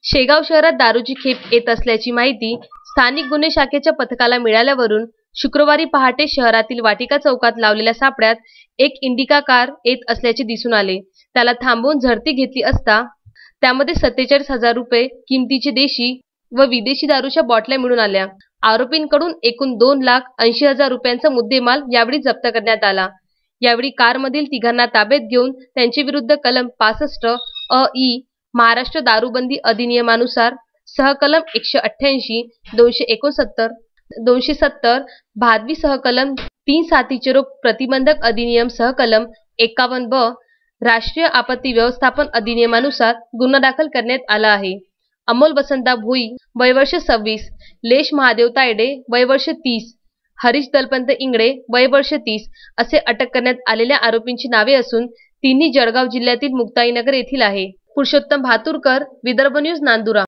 शेगाव शहरात दारूची खेप येत असल्याची माहिती स्थानिक गुन्हे शाखेच्या पथकाला मिळाल्यावरून शुक्रवारी पहाटे शहरातील वाटिका चौकात लावलेल्या सापळ्यात एक इंडिका कार येत असल्याचे दिसून आले। त्याला थांबवून झडती घेतली असता त्यामध्ये 47,000 रुपये किमतीचे देशी व विदेशी दारूच्या बाटल्या मिळून आल्या। आरोपींकडून एकूण 2,80,000 रुपयांचा मुद्देमाल यावेळी जप्त करण्यात आला। यावेळी कारमधील तिघांना ताब्यात घेऊन त्यांच्याविरुद्ध कलम 65 अ.इ. महाराष्ट्र दारूबंदी अधिनियमानुसार सहकलम 188, 269, 270, भादवी सहकलम 3 साथीचे रोग प्रतिबंधक अधिनियम सहकलम 51(ब) राष्ट्रीय आपत्ती व्यवस्थापन अधिनियमानुसार गुन्हा दाखल करण्यात आला आहे। अमोल वसंतदास भोई वय वर्ष 26, लेश महादेव तायडे वय वर्ष 30, हरीश दलपंत इंगळे वय वर्ष 30 असे अटक करण्यात आलेल्या आरोपींची नावे असून तिन्ही जळगाव जिल्ह्यातील मुक्ताईनगर येथील आहे। पुरुषोत्तम भातुरकर, विदर्भ न्यूज, नांदुरा।